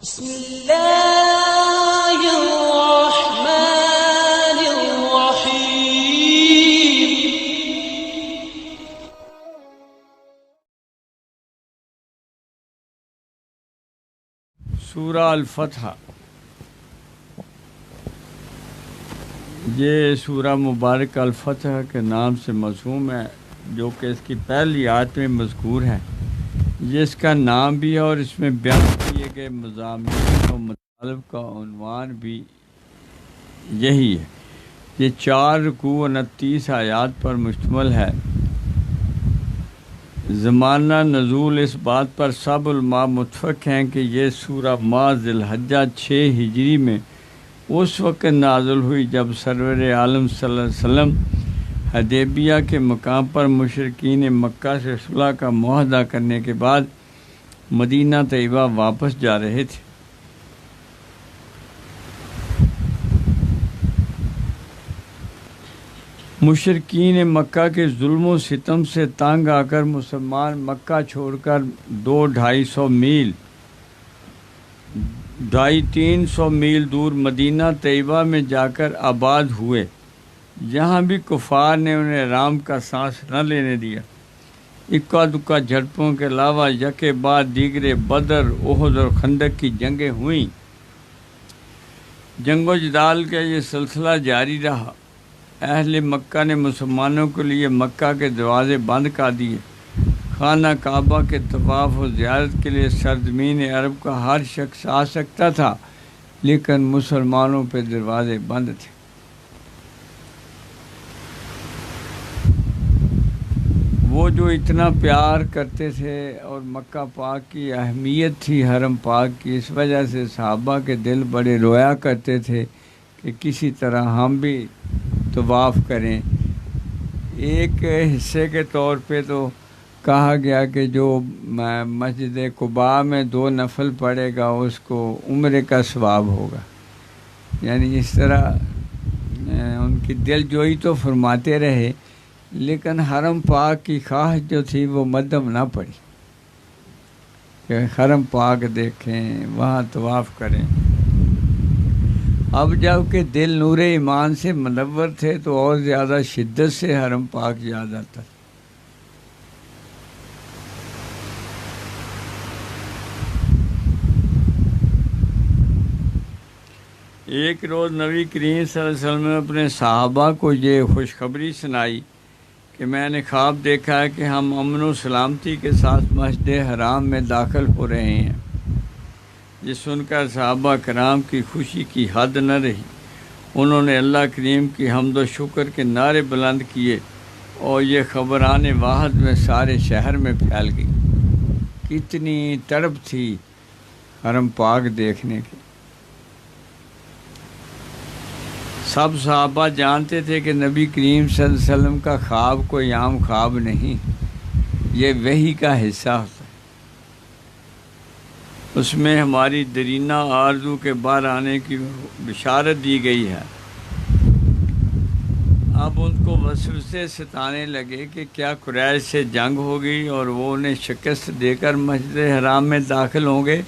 بسم اللہ الرحمن الرحیم۔ سورہ الفتح، یہ سورہ مبارک الفتح کے نام سے موسوم ہے، جو کہ اس کی پہلی آیت میں مذکور ہے۔ یہ اس کا نام بھی ہے اور اس میں بیان کیے گئے مضامین و مطالب کا عنوان بھی یہی ہے۔ یہ 4 رکوع و 29 آیات پر مشتمل ہے۔ زمانہ نزول اس بات پر سب علماء متفق ہیں کہ یہ سورہ ماہ ذی الحجہ 6 ہجری میں اس وقت نازل ہوئی جب سرور عالم صلی اللہ علیہ وسلم حدیبیہ کے مقام پر مشرکین مکہ سے صلح کا معاہدہ کرنے کے بعد مدینہ طیبہ واپس جا رہے تھے۔ مشرکین مکہ کے ظلم و ستم سے تنگ آ کر مسلمان مکہ چھوڑ کر 200-250 میل 250-300 میل دور مدینہ طیبہ میں جا کر آباد ہوئے۔ یہاں بھی کفار نے انہیں آرام کا سانس نہ لینے دیا۔ اکا دکا جھڑپوں کے علاوہ یکے بعد دیگرے بدر، احد اور خندق کی جنگیں ہوئیں۔ جنگ و جدال کا یہ سلسلہ جاری رہا۔ اہل مکہ نے مسلمانوں کے لیے مکہ کے دروازے بند کر دیے۔ خانہ کعبہ کے طواف و زیارت کے لیے سرزمین عرب کا ہر شخص آ سکتا تھا، لیکن مسلمانوں پہ دروازے بند تھے۔ وہ جو اتنا پیار کرتے تھے اور مکہ پاک کی اہمیت تھی حرم پاک کی، اس وجہ سے صحابہ کے دل بڑے رویا کرتے تھے کہ کسی طرح ہم بھی طواف کریں۔ ایک حصے کے طور پہ تو کہا گیا کہ جو مسجد قباء میں 2 نفل پڑھے گا اس کو عمرے کا ثواب ہوگا۔ یعنی اس طرح ان کی دل جوئی تو فرماتے رہے، لیکن حرم پاک کی خواہش جو تھی وہ مدھم نہ پڑی کہ حرم پاک دیکھیں، وہاں طواف کریں۔ اب جب کہ دل نور ایمان سے منور تھے تو اور زیادہ شدت سے حرم پاک یاد آتا تھا۔ ایک روز نبی کریم صلی اللہ علیہ وسلم نے اپنے صحابہ کو یہ خوشخبری سنائی کہ میں نے خواب دیکھا ہے کہ ہم امن و سلامتی کے ساتھ مسجد حرام میں داخل ہو رہے ہیں۔ یہ سن کر صحابہ کرام کی خوشی کی حد نہ رہی۔ انہوں نے اللہ کریم کی حمد و شکر کے نعرے بلند کیے اور یہ خبر آنے واحد میں سارے شہر میں پھیل گئی۔ کتنی تڑپ تھی حرم پاک دیکھنے کی۔ سب صحابہ جانتے تھے کہ نبی کریم صلی اللہ علیہ وسلم کا خواب کوئی عام خواب نہیں، یہ وحی کا حصہ ہوتا ہے۔ اس میں ہماری درینہ آرزو کے باہر آنے کی بشارت دی گئی ہے۔ اب ان کو وسوسے ستانے لگے کہ کیا قریش سے جنگ ہوگی اور وہ انہیں شکست دے کر مسجد حرام میں داخل ہوں گے،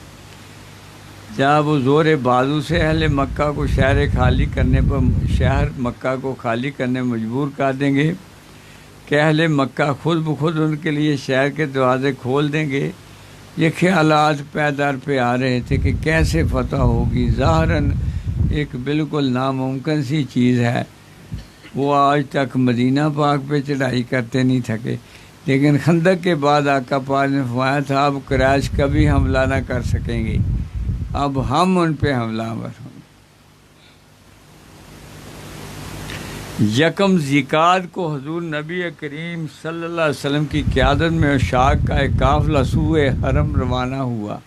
یا وہ زور بازو سے اہل مکہ کو شہر مکہ کو خالی کرنے مجبور کر دیں گے، کہ اہل مکہ خود بخود ان کے لیے شہر کے دروازے کھول دیں گے۔ یہ خیالات پیدار پہ آ رہے تھے کہ کیسے فتح ہوگی۔ ظاہراً ایک بالکل ناممکن سی چیز ہے۔ وہ آج تک مدینہ پاک پہ چڑھائی کرتے نہیں تھکے، لیکن خندق کے بعد آقا پاک نے فرمایا تھا اب قریش کبھی حملہ نہ کر سکیں گے، اب ہم ان پہ حملہ آور ہوں گے۔ یکم ذیقعدہ کو حضور نبی کریم صلی اللہ علیہ وسلم کی قیادت میں عشاق کا ایک قافلہ سوئے حرم روانہ ہوا۔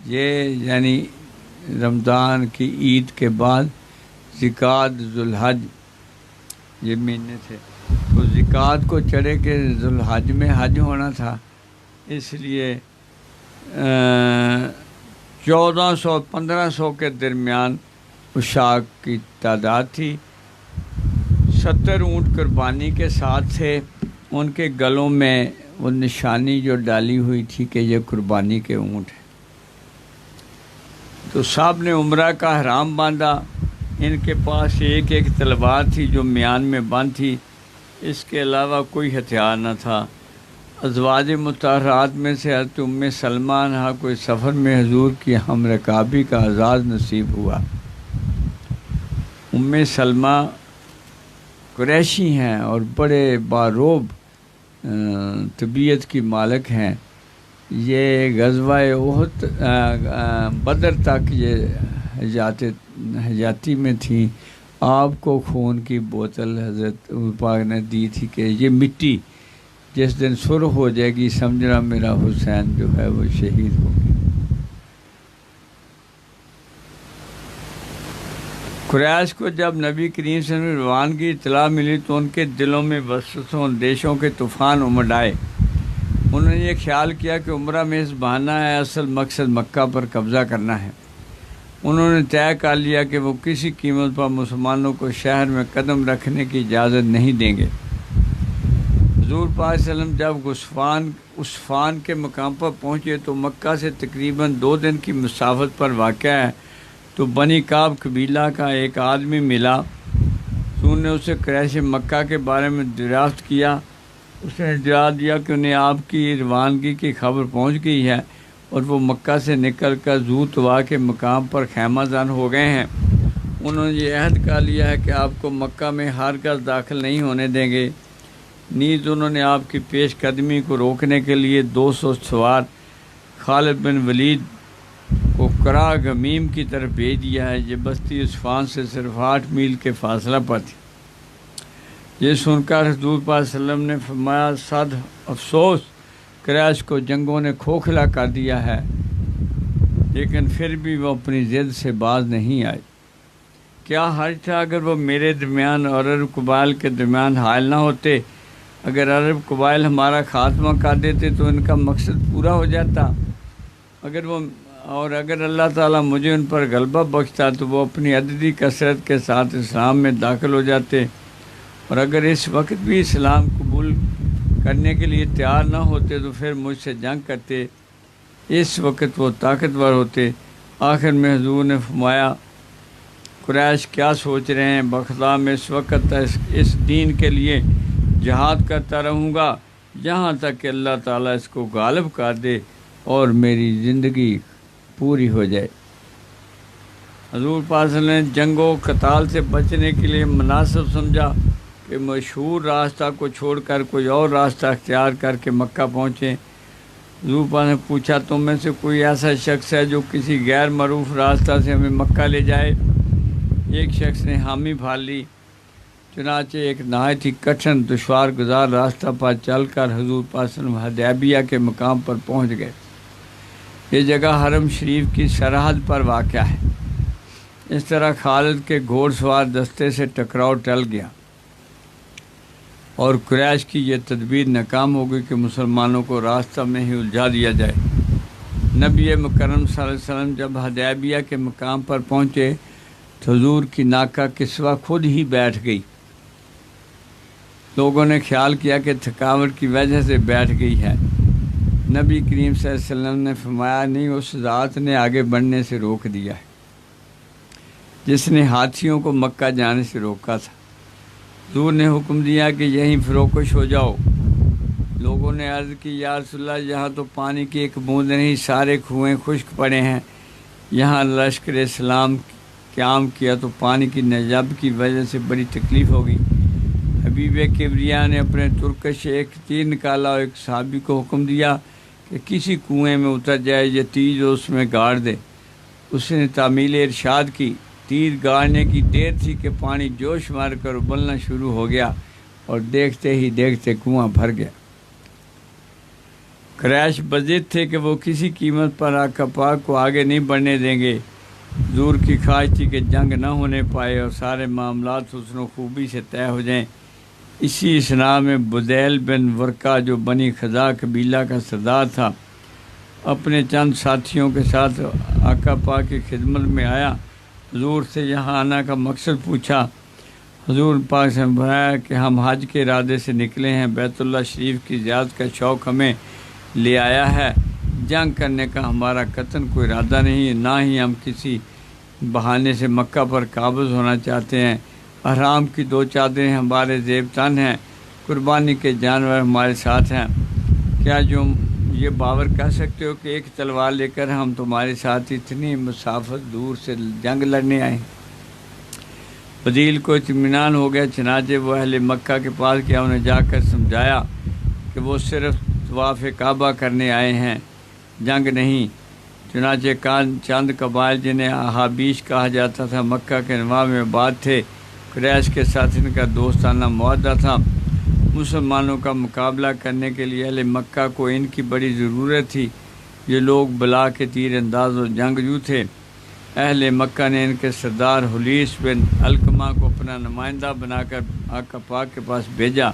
یہ یعنی رمضان کی عید کے بعد ذیقعدہ، ذوالحج یہ مہینے تھے، تو ذیقعدہ کو چڑھے کہ ذوالحج میں حج ہونا تھا، اس لیے 1400-1500 کے درمیان عشاق کی تعداد تھی۔ 70 اونٹ قربانی کے ساتھ تھے۔ ان کے گلوں میں وہ نشانی جو ڈالی ہوئی تھی کہ یہ قربانی کے اونٹ ہیں۔ تو سب نے عمرہ کا احرام باندھا. ان کے پاس ایک ایک تلوار تھی جو میان میں بند تھی، اس کے علاوہ کوئی ہتھیار نہ تھا. ازواج مطہرات میں سے حضرت ام سلمہ عنہا کوئی سفر میں حضور کی ہم رکابی کا اعزاز نصیب ہوا. ام سلمہ قریشی ہیں اور بڑے باروب طبیعت کی مالک ہیں. یہ غزوہ احد بدر تک یہ حجاتی میں تھیں. آپ کو خون کی بوتل حضرت پاک نے دی تھی کہ یہ مٹی جس دن سرخ ہو جائے گی سمجھنا میرا حسین جو ہے وہ شہید ہوگی. قریش کو جب نبی کریم صلی اللہ علیہ وسلم روانگی اطلاع ملی تو ان کے دلوں میں وسوسوں اندیشوں کے طوفان امڈ آئے. انہوں نے یہ خیال کیا کہ عمرہ محض بہانہ ہے، اصل مقصد مکہ پر قبضہ کرنا ہے. انہوں نے طے کر لیا کہ وہ کسی قیمت پر مسلمانوں کو شہر میں قدم رکھنے کی اجازت نہیں دیں گے. حضور پاک صلی اللہ علیہ وسلم جب عصفان کے مقام پر پہنچے تو مکہ سے تقریباً 2 دن کی مسافت پر واقع ہے. تو بنی کعب قبیلہ کا ایک آدمی ملا. حضور نے اسے قریش مکہ کے بارے میں دریافت کیا. اس نے اطلاع دیا کہ انہیں آپ کی روانگی کی خبر پہنچ گئی ہے اور وہ مکہ سے نکل کر ذو طوا کے مقام پر خیمہ زن ہو گئے ہیں. انہوں نے یہ عہد کر لیا ہے کہ آپ کو مکہ میں ہرگز داخل نہیں ہونے دیں گے. نیز انہوں نے آپ کی پیش قدمی کو روکنے کے لیے 200 سوار خالد بن ولید کو کرا غمیم کی طرف بھیج دیا ہے. یہ بستی عصفان سے صرف 8 میل کے فاصلہ پر تھی. یہ سن کر حضور پاک صلی اللہ علیہ وسلم نے فرمایا صد افسوس، قریش کو جنگوں نے کھوکھلا کر دیا ہے. لیکن پھر بھی وہ اپنی ضد سے باز نہیں آئے. کیا حرج تھا اگر وہ میرے درمیان اور عرب قبائل کے درمیان حائل نہ ہوتے؟ اگر عرب قبائل ہمارا خاتمہ کر دیتے تو ان کا مقصد پورا ہو جاتا. اگر اللہ تعالیٰ مجھے ان پر غلبہ بخشتا تو وہ اپنی عددی کثرت کے ساتھ اسلام میں داخل ہو جاتے، اور اگر اس وقت بھی اسلام قبول کرنے کے لیے تیار نہ ہوتے تو پھر مجھ سے جنگ کرتے. اس وقت وہ طاقتور ہوتے. آخر میں حضور نے فرمایا قریش کیا سوچ رہے ہیں؟ بخدا میں اس وقت اس دین کے لیے جہاد کرتا رہوں گا یہاں تک کہ اللہ تعالیٰ اس کو غالب کر دے اور میری زندگی پوری ہو جائے. حضور پاک صلی اللہ علیہ وسلم نے جنگ و قتال سے بچنے کے لیے مناسب سمجھا کہ مشہور راستہ کو چھوڑ کر کوئی اور راستہ اختیار کر کے مکہ پہنچیں. حضور پاک نے پوچھا تم میں سے کوئی ایسا شخص ہے جو کسی غیر معروف راستہ سے ہمیں مکہ لے جائے؟ ایک شخص نے حامی بھال لی. چنانچہ ایک نہایت ہی کٹھن دشوار گزار راستہ پر چل کر حضور پاک صلی اللہ علیہ وسلم حدیبیہ کے مقام پر پہنچ گئے. یہ جگہ حرم شریف کی سرحد پر واقع ہے. اس طرح خالد کے گھوڑ سوار دستے سے ٹکراؤ ٹل گیا اور قریش کی یہ تدبیر ناکام ہو گئی کہ مسلمانوں کو راستہ میں ہی الجھا دیا جائے. نبی مکرم صلی اللہ علیہ وسلم جب حدیبیہ کے مقام پر پہنچے تو حضور کی ناکہ کسوہ خود ہی بیٹھ گئی. لوگوں نے خیال کیا کہ تھکاوٹ کی وجہ سے بیٹھ گئی ہے. نبی کریم صلی اللہ علیہ وسلم نے فرمایا نہیں، اس ذات نے آگے بڑھنے سے روک دیا ہے جس نے ہاتھیوں کو مکہ جانے سے روکا تھا. حضور نے حکم دیا کہ یہیں فروکش ہو جاؤ. لوگوں نے عرض کی یا رسول اللہ یہاں تو پانی کی ایک بوند نہیں، سارے کنویں خشک پڑے ہیں. یہاں لشکر اسلام قیام کیا تو پانی کی نجب کی وجہ سے بڑی تکلیف ہوگی. حبیب کبریا نے اپنے ترکش ایک تیر نکالا اور ایک صحابی کو حکم دیا کہ کسی کنویں میں اتر جائے، یہ تیر اس میں گاڑ دے. اس نے تعمیل ارشاد کی. تیر گاڑنے کی دیر تھی کہ پانی جوش مار کر ابلنا شروع ہو گیا اور دیکھتے ہی دیکھتے کنواں بھر گیا. قریش بضد تھے کہ وہ کسی قیمت پر آقا پاک کو آگے نہیں بڑھنے دیں گے. حضور کی خواہش تھی کہ جنگ نہ ہونے پائے اور سارے معاملات حسن و خوبی سے طے ہو جائیں. اسی اثناء میں بدیل بن ورقہ جو بنی خزاع قبیلہ کا سردار تھا اپنے چند ساتھیوں کے ساتھ آقا پاک کی خدمت میں آیا. حضور سے یہاں آنا کا مقصد پوچھا. حضور پاک سے بتایا کہ ہم حج کے ارادے سے نکلے ہیں، بیت اللہ شریف کی زیارت کا شوق ہمیں لے آیا ہے. جنگ کرنے کا ہمارا قطعاً کوئی ارادہ نہیں ہے، نہ ہی ہم کسی بہانے سے مکہ پر قابض ہونا چاہتے ہیں۔ احرام کی 2 چادریں ہمارے زیب تن ہیں، قربانی کے جانور ہمارے ساتھ ہیں۔ کیا جو یہ باور کر سکتے ہو کہ ایک تلوار لے کر ہم تمہارے ساتھ اتنی مسافت دور سے جنگ لڑنے آئے؟ بدیل کو اطمینان ہو گیا، چنانچہ وہ اہل مکہ کے پاس گیا، انہیں جا کر سمجھایا کہ وہ صرف طواف کعبہ کرنے آئے ہیں، جنگ نہیں۔ چنانچہ چند قبائل جنہیں احابیش کہا جاتا تھا مکہ کے نواح میں آباد تھے، قریش کے ساتھ ان کا دوستانہ معاہدہ تھا۔ مسلمانوں کا مقابلہ کرنے کے لیے اہل مکہ کو ان کی بڑی ضرورت تھی۔ یہ لوگ بلا کے تیر انداز و جنگجو تھے۔ اہل مکہ نے ان کے سردار حلیس بن علقمہ کو اپنا نمائندہ بنا کر آقا پاک کے پاس بھیجا۔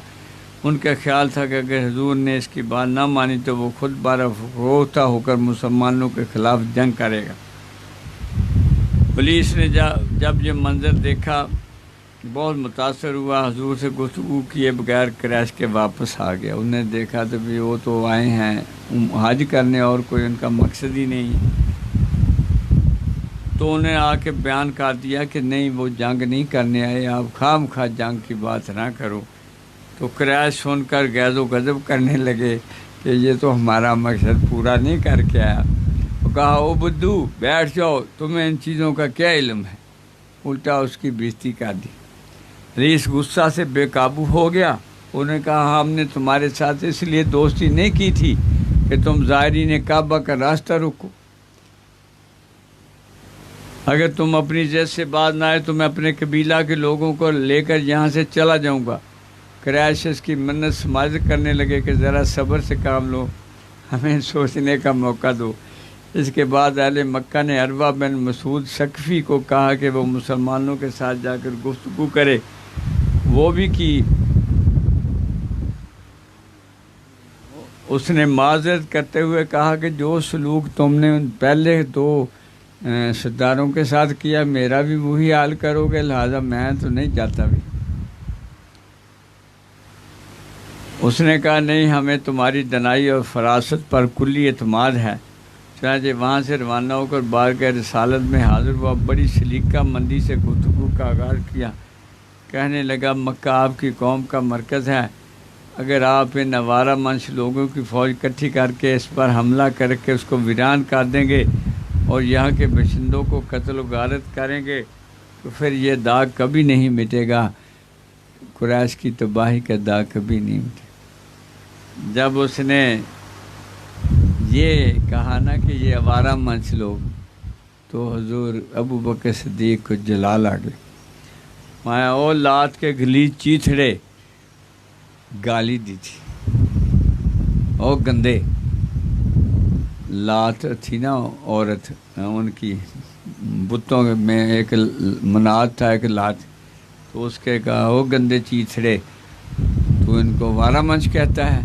ان کا خیال تھا کہ اگر حضور نے اس کی بات نہ مانی تو وہ خود برافروختہ ہو کر مسلمانوں کے خلاف جنگ کرے گا۔ حلیس نے جب یہ منظر دیکھا بہت متاثر ہوا، حضور سے گفتگو کیے بغیر قریش کے واپس آ گیا۔ انہوں نے دیکھا تو بھی وہ تو آئے ہیں حج کرنے اور کوئی ان کا مقصد ہی نہیں ہے۔ تو انہیں آ کے بیان کر دیا کہ نہیں، وہ جنگ نہیں کرنے آئے، آپ خام خواہ جنگ کی بات نہ کرو۔ تو قریش سن کر غیظ و غضب کرنے لگے کہ یہ تو ہمارا مقصد پورا نہیں کر کے آیا۔ وہ کہا، او بدو بیٹھ جاؤ، تمہیں ان چیزوں کا کیا علم ہے؟ الٹا اس کی بےزتی کر دی۔ رئیس غصہ سے بے قابو ہو گیا۔ انہوں نے کہا، ہم نے تمہارے ساتھ اس لیے دوستی نہیں کی تھی کہ تم زائرین کعبہ کا راستہ روکو۔ اگر تم اپنی ضد سے باز نہ آئے تو میں اپنے قبیلہ کے لوگوں کو لے کر یہاں سے چلا جاؤں گا۔ قریش اس کی منت سماجت کرنے لگے کہ ذرا صبر سے کام لو، ہمیں سوچنے کا موقع دو۔ اس کے بعد اہل مکہ نے عروہ بن مسعود ثقفی کو کہا کہ وہ مسلمانوں کے ساتھ جا کر گفتگو کرے۔ وہ بھی کی۔ اس نے معذرت کرتے ہوئے کہا کہ جو سلوک تم نے ان پہلے 2 سرداروں کے ساتھ کیا، میرا بھی وہی حال کرو گے، لہذا میں تو نہیں چاہتا بھی۔ اس نے کہا، نہیں، ہمیں تمہاری دنائی اور فراست پر کلی اعتماد ہے۔ چنانچہ وہاں سے روانہ ہو کر بارگاہ رسالت میں حاضر ہوا، بڑی سلیقہ مندی سے گفتگو کا آغاز کیا۔ کہنے لگا، مکہ آپ کی قوم کا مرکز ہے، اگر آپ ان آوارہ منش لوگوں کی فوج اکٹھی کر کے اس پر حملہ کر کے اس کو ویران کر دیں گے اور یہاں کے باشندوں کو قتل و غارت کریں گے تو پھر یہ داغ کبھی نہیں مٹے گا، قریش کی تباہی کا داغ کبھی نہیں مٹے۔ جب اس نے یہ کہا نا کہ یہ آوارہ منش لوگ، تو حضور ابو بکر صدیق کو جلال آ گئے۔ مایا او لات کے گلیج چیتھڑے، گالی دی تھی، او گندے۔ لات تھی نا عورت، ان کی بتوں میں ایک منات تھا، ایک لات، تو اس کے کہا، او گندے چیتھڑے، تو ان کو آوارہ منش کہتا ہے؟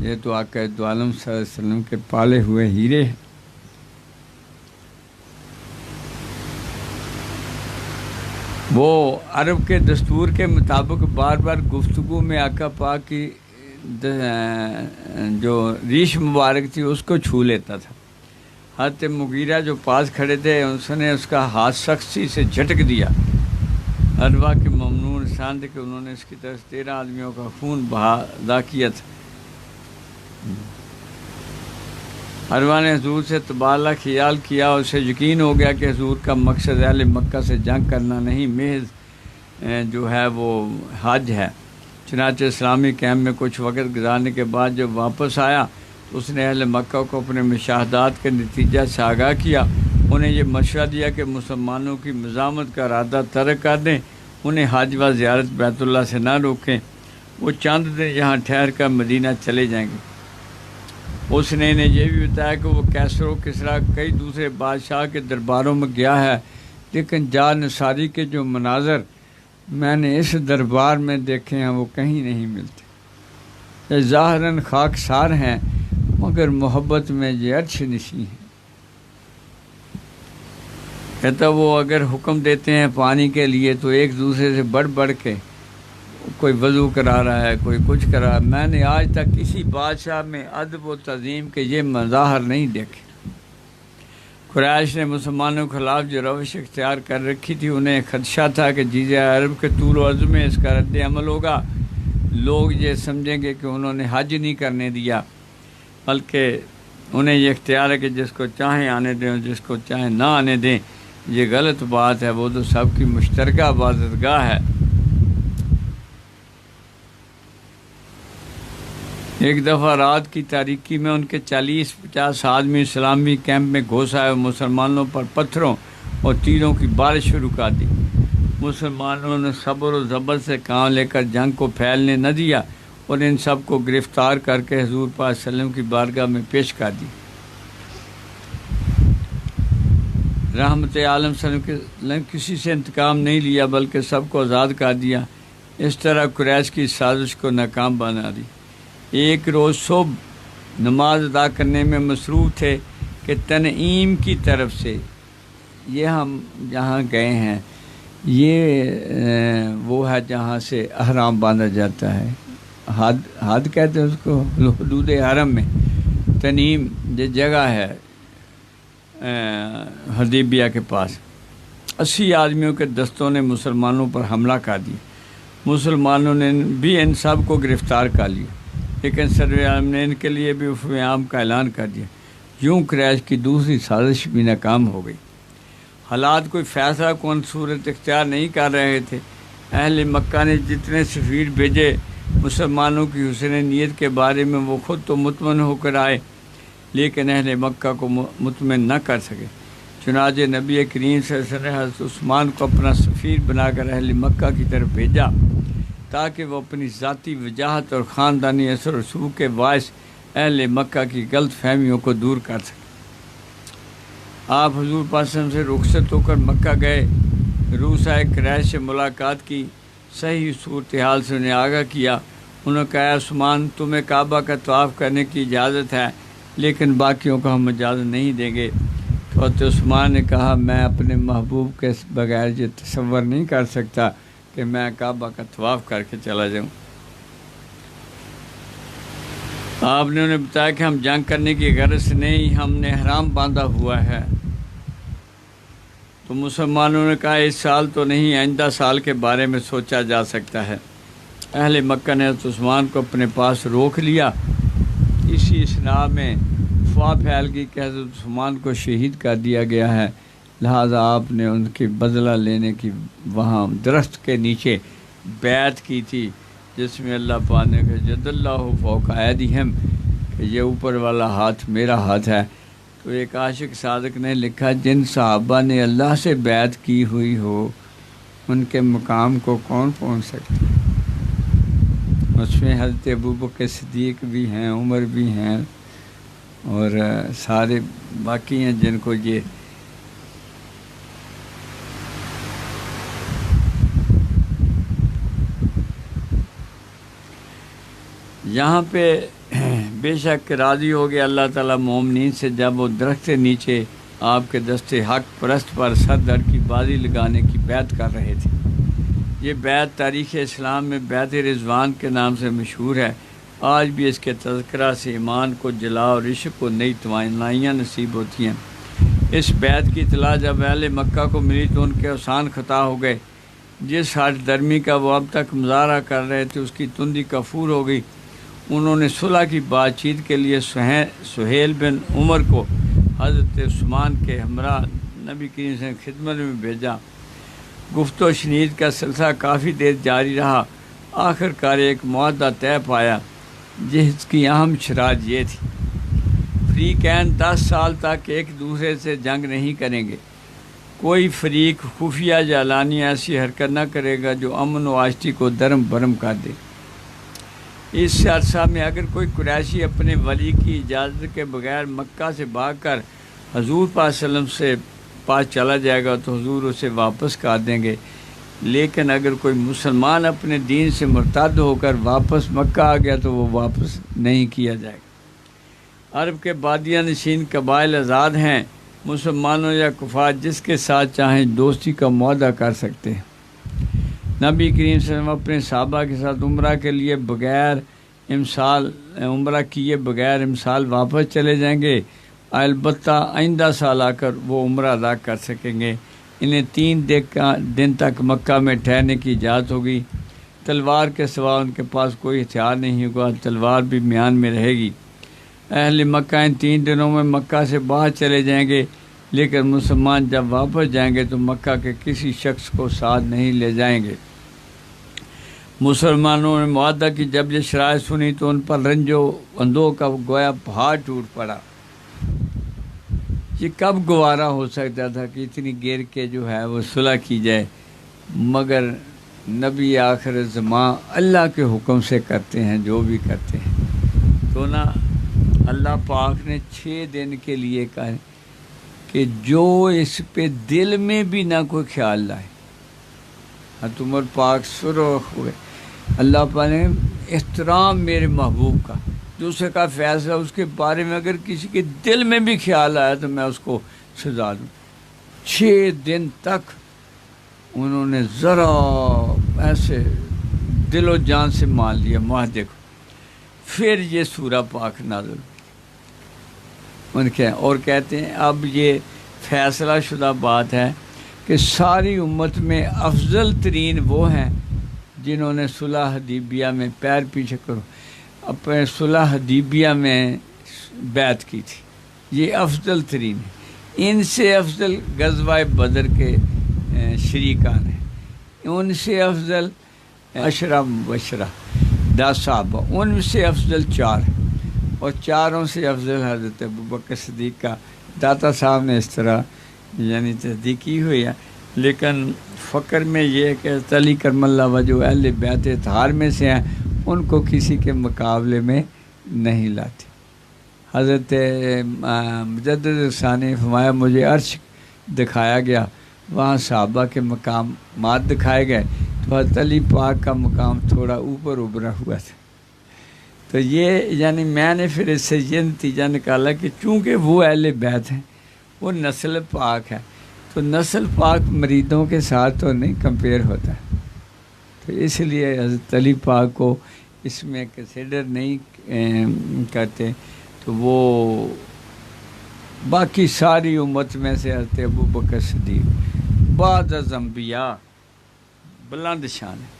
یہ تو آقا دو عالم صلی اللہ علیہ وسلم کے پالے ہوئے ہیرے ہیں۔ وہ عرب کے دستور کے مطابق بار بار گفتگو میں آقا پاک کی جو ریش مبارک تھی اس کو چھو لیتا تھا۔ حضرت مغیرہ جو پاس کھڑے تھے، اس نے اس کا ہاتھ سختی سے جھٹک دیا۔ عروہ کے ممنون شان تھے کہ انہوں نے اس کی طرف 13 آدمیوں کا خون بہا کیا تھا۔ عروہ نے حضور سے تبادلہ خیال کیا، اسے یقین ہو گیا کہ حضور کا مقصد اہل مکہ سے جنگ کرنا نہیں، محض جو ہے وہ حج ہے۔ چنانچہ اسلامی کیمپ میں کچھ وقت گزارنے کے بعد جب واپس آیا تو اس نے اہل مکہ کو اپنے مشاہدات کے نتیجہ سے آگاہ کیا، انہیں یہ مشورہ دیا کہ مسلمانوں کی مزاحمت کا ارادہ ترک کر دیں، انہیں حج و زیارت بیت اللہ سے نہ روکیں، وہ چند دن یہاں ٹھہر کر مدینہ چلے جائیں گے۔ اس نے انہیں یہ بھی بتایا کہ وہ کیسر و کسریٰ کئی دوسرے بادشاہ کے درباروں میں گیا ہے، لیکن جا نثاری کے جو مناظر میں نے اس دربار میں دیکھے ہیں وہ کہیں نہیں ملتے۔ یہ ظاہراً خاکسار ہیں مگر محبت میں یہ عرش نشیں ہیں۔ کہتا وہ اگر حکم دیتے ہیں پانی کے لیے تو ایک دوسرے سے بڑھ بڑھ کے کوئی وضو کرا رہا ہے، کوئی کچھ کرا رہا ہے. میں نے آج تک کسی بادشاہ میں ادب و تعظیم کے یہ مظاہر نہیں دیکھے. قریش نے مسلمانوں کے خلاف جو روش اختیار کر رکھی تھی، انہیں خدشہ تھا کہ جزیہ عرب کے طول و عرض میں اس کا رد عمل ہوگا. لوگ یہ سمجھیں گے کہ انہوں نے حج نہیں کرنے دیا، بلکہ انہیں یہ اختیار ہے کہ جس کو چاہیں آنے دیں اور جس کو چاہیں نہ آنے دیں. یہ غلط بات ہے. وہ تو سب کی مشترکہ عبادت گاہ ہے. ایک دفعہ رات کی تاریکی میں ان کے 40-50 آدمی اسلامی کیمپ میں گھس آئے اور مسلمانوں پر پتھروں اور تیروں کی بارش شروع کر دی. مسلمانوں نے صبر و ضبط سے کام لے کر جنگ کو پھیلنے نہ دیا اور ان سب کو گرفتار کر کے حضور پاک صلی اللہ علیہ وسلم کی بارگاہ میں پیش کر دی. رحمت عالم صلی اللہ علیہ وسلم کسی سے انتقام نہیں لیا بلکہ سب کو آزاد کر دیا. اس طرح قریش کی سازش کو ناکام بنا دی. ایک روز صبح نماز ادا کرنے میں مصروف تھے کہ تنعیم کی طرف سے، یہ ہم جہاں گئے ہیں یہ وہ ہے جہاں سے احرام باندھا جاتا ہے. حد کہتے ہیں اس کو، حدود حرم میں تنعیم یہ جگہ ہے حدیبیہ کے پاس. 80 آدمیوں کے دستوں نے مسلمانوں پر حملہ کر دیا. مسلمانوں نے بھی ان سب کو گرفتار کر لیا، لیکن سرور عالم نے ان کے لیے بھی عفو عام کا اعلان کر دیا. یوں قریش کی دوسری سازش بھی ناکام ہو گئی. حالات کوئی فیصلہ کن صورت اختیار نہیں کر رہے تھے. اہل مکہ نے جتنے سفیر بھیجے مسلمانوں کی حسن نیت کے بارے میں وہ خود تو مطمئن ہو کر آئے، لیکن اہل مکہ کو مطمئن نہ کر سکے. چنانچہ نبی کریم صلی اللہ علیہ وسلم نے حضرت عثمان کو اپنا سفیر بنا کر اہل مکہ کی طرف بھیجا تاکہ وہ اپنی ذاتی وجاہت اور خاندانی اثر و رسوخ کے باعث اہل مکہ کی غلط فہمیوں کو دور کر سکے. آپ حضور پاک صلی اللہ علیہ وسلم سے رخصت ہو کر مکہ گئے. روسائے قریش سے ملاقات کی، صحیح صورتحال سے انہیں آگاہ کیا. انہوں نے کہا عثمان تمہیں کعبہ کا طواف کرنے کی اجازت ہے، لیکن باقیوں کو ہم اجازت نہیں دیں گے. تو حضرت عثمان نے کہا میں اپنے محبوب کے بغیر یہ تصور نہیں کر سکتا کہ میں کعبہ کا طواف کر کے چلا جاؤں. آپ نے انہیں بتایا کہ ہم جنگ کرنے کی غرض سے نہیں، ہم نے احرام باندھا ہوا ہے. تو مسلمانوں نے کہا اس سال تو نہیں، آئندہ سال کے بارے میں سوچا جا سکتا ہے. اہل مکہ نے حضرت عثمان کو اپنے پاس روک لیا. اسی اثناء میں افواہ پھیل گئی کہ حضرت عثمان کو شہید کر دیا گیا ہے، لہٰذا آپ نے ان کی بدلہ لینے کی وہاں درخت کے نیچے بیعت کی تھی، جس میں اللہ پاک نے کہا جد اللہ فوق ایدیہم، کہ یہ اوپر والا ہاتھ میرا ہاتھ ہے. تو ایک عاشق صادق نے لکھا جن صحابہ نے اللہ سے بیعت کی ہوئی ہو ان کے مقام کو کون پہنچ سکتا. اس میں حضرت ابوبکر صدیق بھی ہیں، عمر بھی ہیں اور سارے باقی ہیں جن کو یہ یہاں پہ بے شک راضی ہو گیا اللہ تعالیٰ مومنین سے جب وہ درخت کے نیچے آپ کے دستے حق پرست پر سر دھڑ کی بازی لگانے کی بیعت کر رہے تھے. یہ بیعت تاریخ اسلام میں بیعت رضوان کے نام سے مشہور ہے. آج بھی اس کے تذکرہ سے ایمان کو جلا اور عشق کو نئی توانائیاں نصیب ہوتی ہیں. اس بیعت کی اطلاع جب اہل مکہ کو ملی تو ان کے احسان خطا ہو گئے. جس ہٹ درمی کا وہ اب تک مظاہرہ کر رہے تھے اس کی تندی کفور ہو گئی. انہوں نے صلح کی بات چیت کے لیے سہیل بن عمر کو حضرت عثمان کے ہمراہ نبی کریم سے خدمت میں بھیجا. گفت و شنید کا سلسلہ کافی دیر جاری رہا. آخر کار ایک معاہدہ طے پایا جس کی اہم شرائط یہ تھی فریقین 10 سال تک ایک دوسرے سے جنگ نہیں کریں گے. کوئی فریق خفیہ یا اعلانیہ ایسی حرکت نہ کرے گا جو امن و آشتی کو درم برم کر دے. اس عرصہ میں اگر کوئی قریشی اپنے ولی کی اجازت کے بغیر مکہ سے بھاگ کر حضور پاک صلی اللہ علیہ وسلم سے پاس چلا جائے گا تو حضور اسے واپس کر دیں گے. لیکن اگر کوئی مسلمان اپنے دین سے مرتد ہو کر واپس مکہ آ گیا تو وہ واپس نہیں کیا جائے گا. عرب کے بادیہ نشین قبائل آزاد ہیں. مسلمانوں یا کفار جس کے ساتھ چاہیں دوستی کا معاہدہ کر سکتے ہیں. نبی کریم صلی اللہ علیہ وسلم اپنے صحابہ کے ساتھ عمرہ کے لیے بغیر امسال عمرہ کیے بغیر امسال واپس چلے جائیں گے، البتہ آئندہ سال آ کر وہ عمرہ ادا کر سکیں گے۔ انہیں 3 دن تک مکہ میں ٹھہرنے کی اجازت ہوگی۔ تلوار کے سوا ان کے پاس کوئی ہتھیار نہیں ہوگا، تلوار بھی میان میں رہے گی۔ اہل مکہ ان 3 دنوں میں مکہ سے باہر چلے جائیں گے، لیکن مسلمان جب واپس جائیں گے تو مکہ کے کسی شخص کو ساتھ نہیں لے جائیں گے۔ مسلمانوں نے معاہدہ کی جب یہ شرائط سنی تو ان پر رنج و اندوہ کا گویا پہاڑ ٹوٹ پڑا۔ یہ کب گوارا ہو سکتا تھا کہ اتنی گیر کے جو ہے وہ صلح کی جائے، مگر نبی آخر زمان اللہ کے حکم سے کرتے ہیں جو بھی کرتے ہیں۔ تو نا اللہ پاک نے 6 دن کے لیے کہا کہ جو اس پہ دل میں بھی نہ کوئی خیال لائے۔ حضرت عمر پاک سرخ ہوئے، اللہ پاک نے احترام میرے محبوب کا، دوسرے کا فیصلہ اس کے بارے میں اگر کسی کے دل میں بھی خیال آیا تو میں اس کو سزا دوں۔ 6 دن تک انہوں نے ذرا ایسے دل و جان سے مان لیا معاہدے کو۔ پھر یہ سورہ پاک نازل ان کے اور کہتے ہیں اب یہ فیصلہ شدہ بات ہے کہ ساری امت میں افضل ترین وہ ہیں جنہوں نے صلح حدیبیہ میں پیر پیچھے کرو اپنے صلح حدیبیہ میں بیعت کی تھی، یہ افضل ترین ہے۔ ان سے افضل غزوہ بدر کے شریکان ہیں، ان سے افضل عشرہ مبشرہ 10 صحابہ، ان سے افضل 4 اور چاروں سے افضل حضرت ابوبکر صدیق کا۔ داتا صاحب نے اس طرح یعنی تصدیق کی ہوئی ہے، لیکن فقر میں یہ کہ علی کرم اللہ وجہ اہل بیعت اطہار میں سے ہیں، ان کو کسی کے مقابلے میں نہیں لاتے۔ حضرت مجدد ثانی فرمایا مجھے عرش دکھایا گیا، وہاں صحابہ کے مقامات دکھائے گئے تو حضرت علی پاک کا مقام تھوڑا اوپر ابھرا ہوا تھا۔ تو یہ یعنی میں نے پھر اس سے یہ نتیجہ نکالا کہ چونکہ وہ اہل بیت ہیں، وہ نسل پاک ہے، تو نسل پاک مریدوں کے ساتھ تو نہیں کمپیئر ہوتا، تو اس لیے حضرت علی پاک کو اس میں کنسیڈر نہیں کرتے۔ تو وہ باقی ساری امت میں سے حضرت ابوبکر صدیق بعد از انبیاء بلند شان ہے۔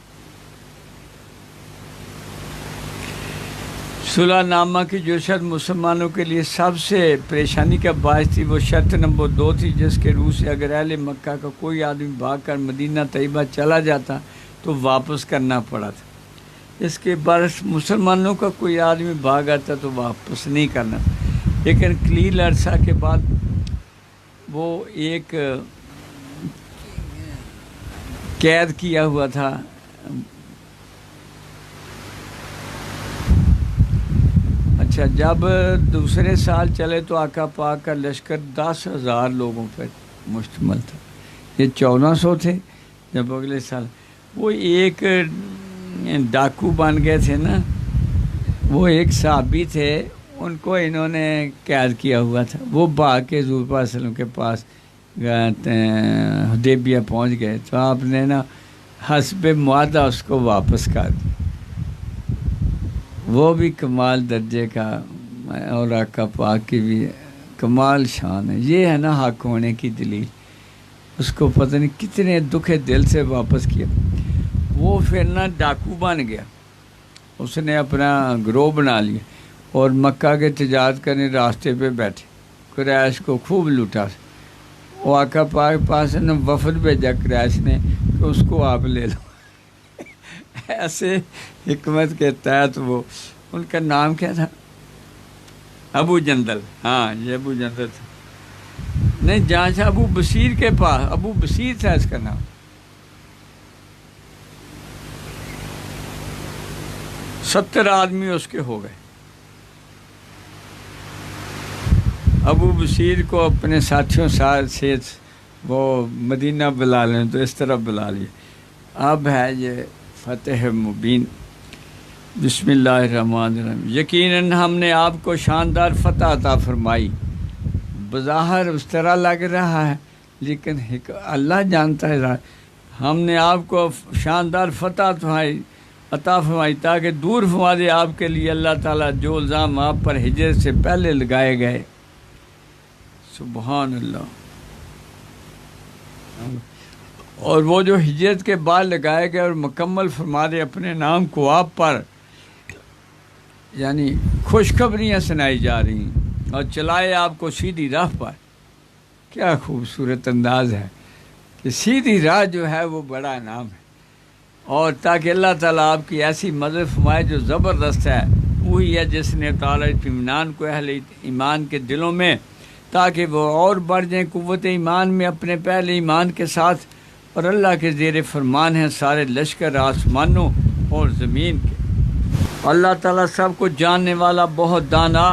صلح نامہ کی جو شرط مسلمانوں کے لیے سب سے پریشانی کا باعث تھی وہ شرط نمبر 2 تھی، جس کے روح سے اگر اہل مکہ کا کوئی آدمی بھاگ کر مدینہ طیبہ چلا جاتا تو واپس کرنا پڑا تھا۔ اس کے برعکس مسلمانوں کا کوئی آدمی بھاگ آتا تو واپس نہیں کرنا تھا، لیکن قلیل عرصہ کے بعد وہ ایک قید کیا ہوا تھا، اچھا جب دوسرے سال چلے تو آقا پاک کا لشکر 10,000 لوگوں پر مشتمل تھا، یہ 1400 تھے جب اگلے سال وہ ایک ڈاکو بن گئے تھے نا، وہ ایک صحابی تھے، ان کو انہوں نے قید کیا ہوا تھا، وہ بھاگ کے حضور صلی اللہ علیہ وسلم کے پاس حدیبیہ پہنچ گئے تو آپ نے نا حسب معاہدہ اس کو واپس کر دیا۔ وہ بھی کمال درجے کا اور آقا پاک کی بھی کمال شان ہے، یہ ہے نا حق ہونے کی دلیل۔ اس کو پتہ نہیں کتنے دکھے دل سے واپس کیا، وہ پھر نا ڈاکو بن گیا، اس نے اپنا گروہ بنا لیا اور مکہ کے تجارت کرنے راستے پہ بیٹھے، قریش کو خوب لوٹا۔ وہ آقا پاک پاس نے وفد بھیجا قریش نے کہ اس کو آپ لے لو، ایسے حکمت کے تحت وہ ان کا نام کیا تھا؟ ابو جندل، ہاں یہ ابو جندل تھا، نہیں جہاں سے ابو بصیر کے پاس، ابو بصیر تھا اس کا نام۔ 70 آدمی اس کے ہو گئے۔ ابو بصیر کو اپنے ساتھیوں سے وہ مدینہ بلا لیں تو اس طرح بلا لیے۔ اب ہے یہ فتح مبین۔ بسم اللہ الرحمن الرحیم۔ یقیناً ہم نے آپ کو شاندار فتح عطا فرمائی۔ بظاہر اس طرح لگ رہا ہے لیکن اللہ جانتا ہے ہم نے آپ کو شاندار فتح عطا فرمائی تاکہ دور فرما دے آپ کے لیے اللہ تعالیٰ جو الزام آپ پر ہجرت سے پہلے لگائے گئے۔ سبحان اللہ۔ اور وہ جو ہجرت کے بعد لگائے گئے اور مکمل فرما دے اپنے نام کو آپ پر، یعنی خوشخبریاں سنائی جا رہی ہیں اور چلائے آپ کو سیدھی راہ پر۔ کیا خوبصورت انداز ہے کہ سیدھی راہ جو ہے وہ بڑا انعام ہے، اور تاکہ اللہ تعالیٰ آپ کی ایسی مدد فرمائے جو زبردست ہے۔ وہی ہے جس نے تعالیٰ اطمینان کو اہل ایمان کے دلوں میں، تاکہ وہ اور بڑھ جائیں قوت ایمان میں اپنے پہلے ایمان کے ساتھ، اور اللہ کے زیر فرمان ہیں سارے لشکر آسمانوں اور زمین کے۔ اللہ تعالیٰ سب کو جاننے والا، بہت دانا،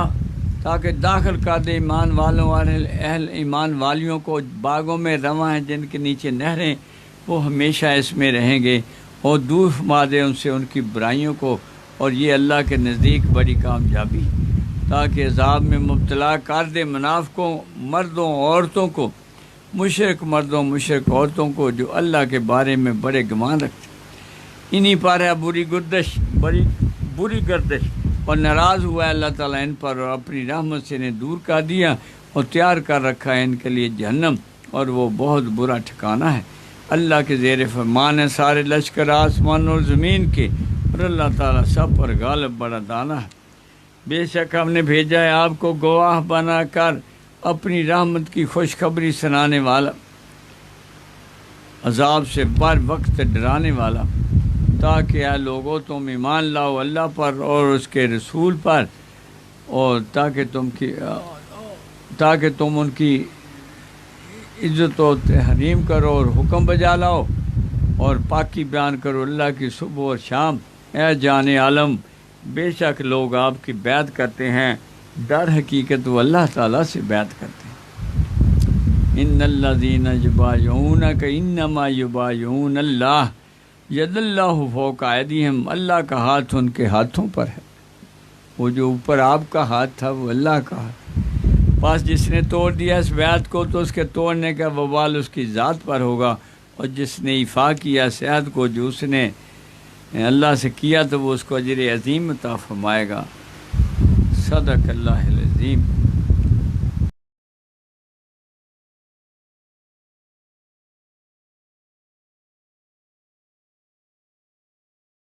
تاکہ داخل کر دے ایمان والوں اور اہل ایمان والیوں کو باغوں میں رواں ہیں جن کے نیچے نہریں، وہ ہمیشہ اس میں رہیں گے، اور دور فرما دے ان سے ان کی برائیوں کو، اور یہ اللہ کے نزدیک بڑی کامیابی، تاکہ عذاب میں مبتلا کر دے منافقوں، مردوں عورتوں کو، مشرک مردوں مشرک عورتوں کو جو اللہ کے بارے میں بڑے گمان رکھتے، انہی پر ہے بڑی بری گردش، اور ناراض ہوا ہے اللہ تعالیٰ ان پر، اور اپنی رحمت سے انہیں دور کر دیا اور تیار کر رکھا ہے ان کے لیے جہنم، اور وہ بہت برا ٹھکانہ ہے۔ اللہ کے زیر فرمان ہے سارے لشکر آسمان اور زمین کے، اور اللہ تعالیٰ سب پر غالب بڑا دانا ہے۔ بے شک ہم نے بھیجا ہے آپ کو گواہ بنا کر اپنی رحمت کی خوشخبری سنانے والا، عذاب سے بر وقت ڈرانے والا، تاکہ اے لوگوں تم ایمان لاؤ اللہ پر اور اس کے رسول پر، اور تاکہ تم ان کی عزت و تحریم کرو اور حکم بجا لاؤ اور پاکی بیان کرو اللہ کی صبح اور شام۔ اے جان عالم، بے شک لوگ آپ کی بیعت کرتے ہیں، در حقیقت وہ اللہ تعالیٰ سے بیعت کرتے ہیں۔ ان الذین یبایعونک انما یبایعون اللہ ید اللہ فوق ایدیہم، اللہ کا ہاتھ ان کے ہاتھوں پر ہے، وہ جو اوپر آپ کا ہاتھ تھا وہ اللہ کا ہاتھ۔ بس جس نے توڑ دیا اس بیعت کو تو اس کے توڑنے کا وبال اس کی ذات پر ہوگا، اور جس نے ایفا کیا اس عہد کو جو اس نے اللہ سے کیا تو وہ اس کو اجر عظیم عطا فرمائے گا۔ صدق اللہ العظیم۔